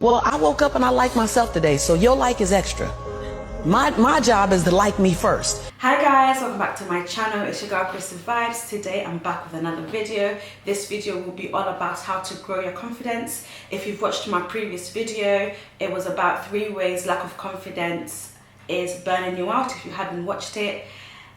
Well, I woke up and I like myself today, so your like is extra. My job is to like me first. Hi guys, welcome back to my channel. It's your girl Kristen Vibes. Today I'm back with another video. This video will be all about how to grow your confidence. If you've watched my previous video, it was about 3 ways lack of confidence is burning you out. If you haven't watched it,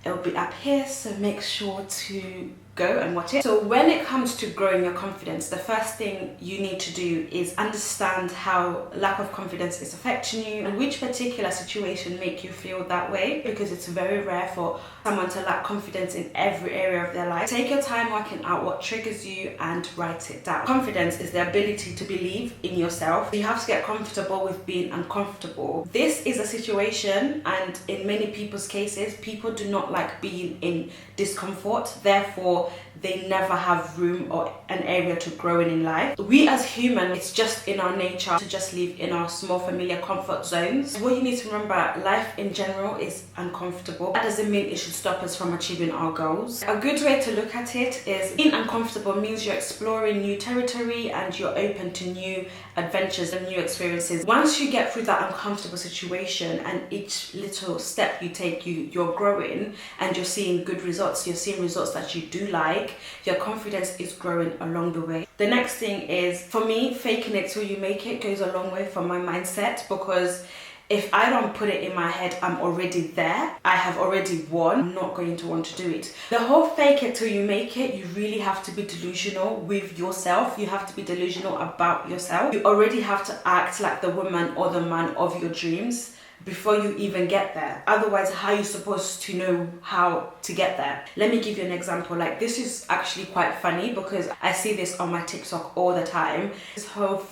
it'll be up here, so make sure to go and watch it. So when it comes to growing your confidence, the first thing you need to do is understand how lack of confidence is affecting you and which particular situation make you feel that way, because it's very rare for someone to lack confidence in every area of their life. Take your time working out what triggers you and write it down. Confidence is the ability to believe in yourself. You have to get comfortable with being uncomfortable. This is a situation, and in many people's cases, people do not like being in discomfort. Therefore, they never have room or an area to grow in life. We as humans, it's just in our nature to just live in our small familiar comfort zones. What you need to remember, life in general is uncomfortable. That doesn't mean it should stop us from achieving our goals. A good way to look at it is being uncomfortable means you're exploring new territory and you're open to new adventures and new experiences. Once you get through that uncomfortable situation and each little step you take, you're growing and you're seeing good results, you're seeing results that you do like, your confidence is growing along the way. The next thing is, for me, faking it till you make it goes a long way for my mindset, because if I don't put it in my head I'm already there, I have already won, I'm not going to want to do it. The whole fake it till you make it, you really have to be delusional with yourself. You have to be delusional about yourself. You already have to act like the woman or the man of your dreams before you even get there. Otherwise, how are you supposed to know how to get there? Let me give you an example. Like, this is actually quite funny because I see this on my TikTok all the time. This whole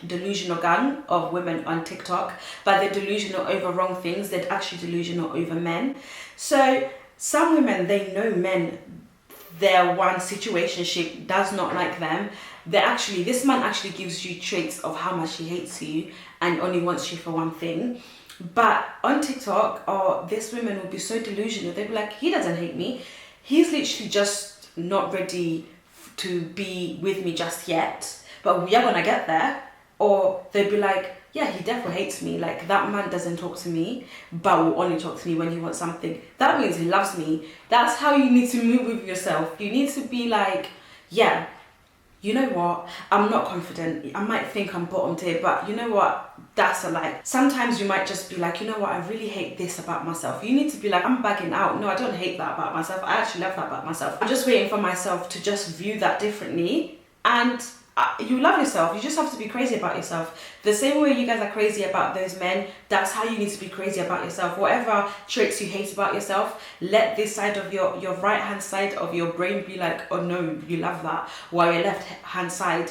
delusional gang of women on TikTok, but they're delusional over wrong things. They're actually delusional over men. So some women, they know men, their one situationship does not like them. This man actually gives you traits of how much he hates you and only wants you for one thing. But on TikTok, these women will be so delusional. They'll be like, he doesn't hate me. He's literally just not ready to be with me just yet, but we are gonna get there. Or they'll be like, yeah, he definitely hates me. Like, that man doesn't talk to me, but will only talk to me when he wants something. That means he loves me. That's how you need to move with yourself. You need to be like, yeah, you know what, I'm not confident. I might think I'm bottom tier, but you know what, that's a lie. Sometimes you might just be like, you know what, I really hate this about myself. You need to be like, I'm bagging out. No, I don't hate that about myself. I actually love that about myself. I'm just waiting for myself to just view that differently. And you love yourself. You just have to be crazy about yourself. The same way you guys are crazy about those men, that's how you need to be crazy about yourself. Whatever traits you hate about yourself, let this side of your right hand side of your brain be like, oh no, you love that, while your left hand side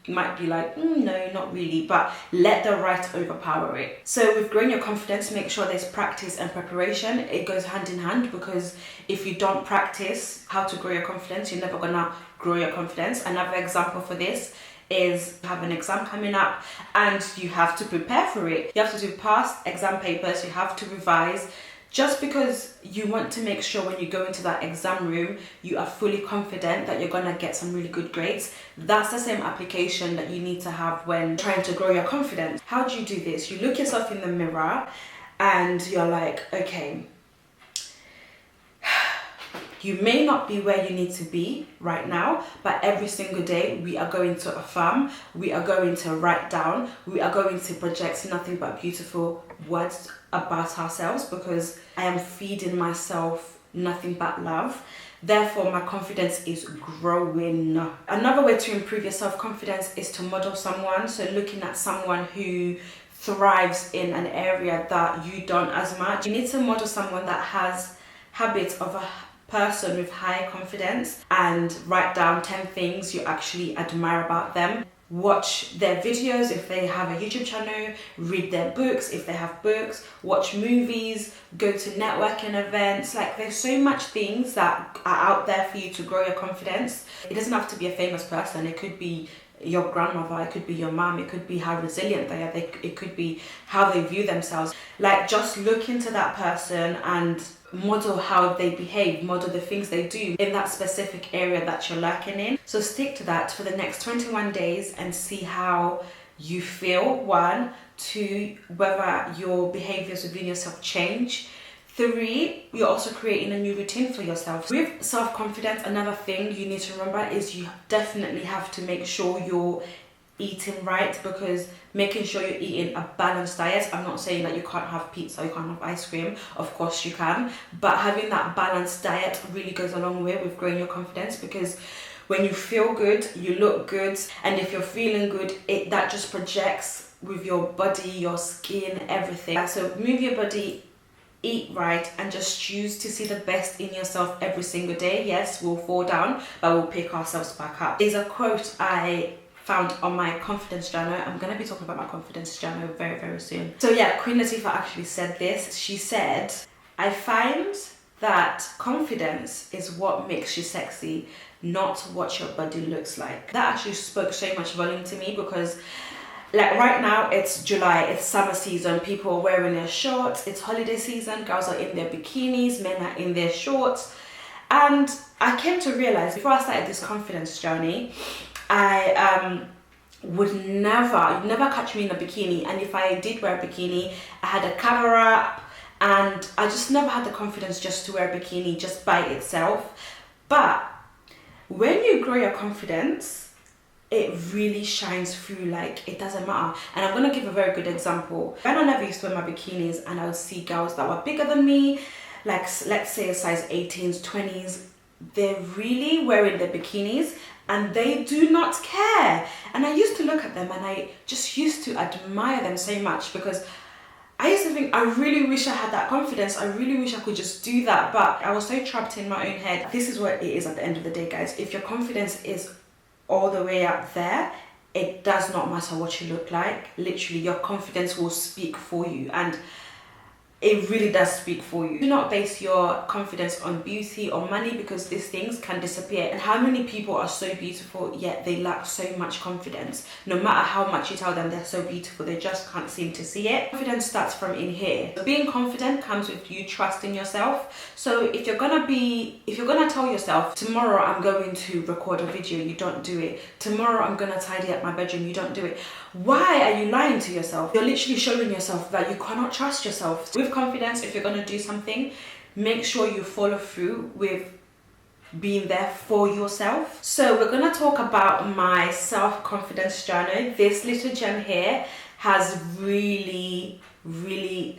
might be like, no, not really. But let the right overpower it. So with growing your confidence, make sure there's practice and preparation. It goes hand in hand, because if you don't practice how to grow your confidence, you're never gonna grow your confidence. Another example for this is you have an exam coming up and you have to prepare for it. You have to do past exam papers, you have to revise, just because you want to make sure when you go into that exam room you are fully confident that you're gonna get some really good grades. That's the same application that you need to have when trying to grow your confidence. How do you do this? You look yourself in the mirror and you're like, okay, you may not be where you need to be right now, but every single day we are going to affirm, we are going to write down, we are going to project nothing but beautiful words about ourselves, because I am feeding myself nothing but love. Therefore, my confidence is growing. Another way to improve your self-confidence is to model someone. So looking at someone who thrives in an area that you don't as much. You need to model someone that has habits of a person with high confidence, and write down 10 things you actually admire about them. Watch their videos if they have a YouTube channel, read their books if they have books, watch movies, go to networking events. Like, there's so much things that are out there for you to grow your confidence. It doesn't have to be a famous person. It could be your grandmother, it could be your mom, it could be how resilient they are, it could be how they view themselves. Like, just look into that person and model how they behave, model the things they do in that specific area that you're lacking in. So stick to that for the next 21 days and see how you feel, 1, 2, whether your behaviors within yourself change, 3, you're also creating a new routine for yourself. With self-confidence, another thing you need to remember is you definitely have to make sure you're eating right, because making sure you're eating a balanced diet, I'm not saying that you can't have pizza, you can't have ice cream, of course you can, but having that balanced diet really goes a long way with growing your confidence, because when you feel good, you look good, and if you're feeling good, that just projects with your body, your skin, everything. So move your body, eat right, and just choose to see the best in yourself every single day. Yes, we'll fall down, but we'll pick ourselves back up. There's a quote I found on my confidence journal. I'm going to be talking about my confidence journal very, very soon. So yeah, Queen Latifah actually said this. She said, I find that confidence is what makes you sexy, not what your body looks like. That actually spoke so much volume to me, because like right now it's July, it's summer season, people are wearing their shorts, it's holiday season, girls are in their bikinis, men are in their shorts. And I came to realize before I started this confidence journey, I would never catch me in a bikini, and if I did wear a bikini, I had a cover up, and I just never had the confidence just to wear a bikini just by itself. But when you grow your confidence, it really shines through, like it doesn't matter. And I'm gonna give a very good example. When I never used to wear my bikinis and I would see girls that were bigger than me, like let's say a size 18s, 20s, they're really wearing their bikinis and they do not care. And I used to look at them and I just used to admire them so much, because I used to think, I really wish I had that confidence. I really wish I could just do that. But I was so trapped in my own head. This is what it is at the end of the day, guys. If your confidence is all the way up there, it does not matter what you look like. Literally, your confidence will speak for you, and it really does speak for you. Do not base your confidence on beauty or money, because these things can disappear. And how many people are so beautiful yet they lack so much confidence? No matter how much you tell them they're so beautiful, they just can't seem to see it. Confidence starts from in here. Being confident comes with you trusting yourself. So if you're gonna tell yourself, tomorrow I'm going to record a video, you don't do it. Tomorrow I'm gonna tidy up my bedroom, you don't do it. Why are you lying to yourself? You're literally showing yourself that you cannot trust yourself. With confidence, if you're gonna do something, make sure you follow through with being there for yourself. So we're gonna talk about my self-confidence journey. This little gem here has really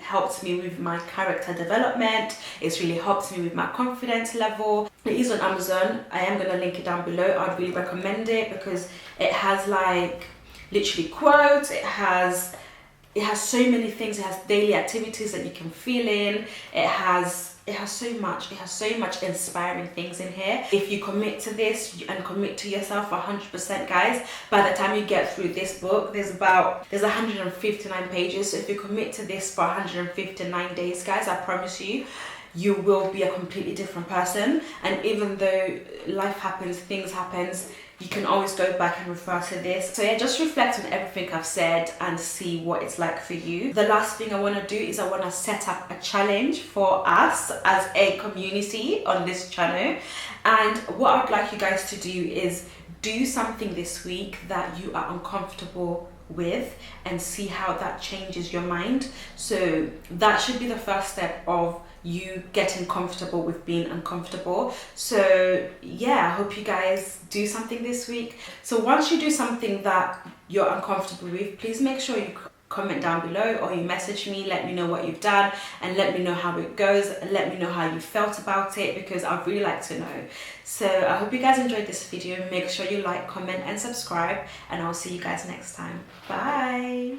helped me with my character development. It's really helped me with my confidence level. It is on Amazon. I am gonna link it down below. I'd really recommend it because it has like literally quotes, it has so many things. It has daily activities that you can feel in. It has so much inspiring things in here. If you commit to this and commit to yourself 100%, guys, by the time you get through this book, there's 159 pages. So if you commit to this for 159 days, guys, I promise you, you will be a completely different person. And even though life happens, things happens, you can always go back and refer to this. So yeah, just reflect on everything I've said and see what it's like for you. The last thing I want to do is I want to set up a challenge for us as a community on this channel. And what I'd like you guys to do is do something this week that you are uncomfortable with and see how that changes your mind. So that should be the first step of you getting comfortable with being uncomfortable. So yeah, I hope you guys do something this week. So once you do something that you're uncomfortable with, please make sure you comment down below or you message me, let me know what you've done and let me know how it goes, and let me know how you felt about it, because I'd really like to know. So I hope you guys enjoyed this video. Make sure you like, comment and subscribe, and I'll see you guys next time. Bye.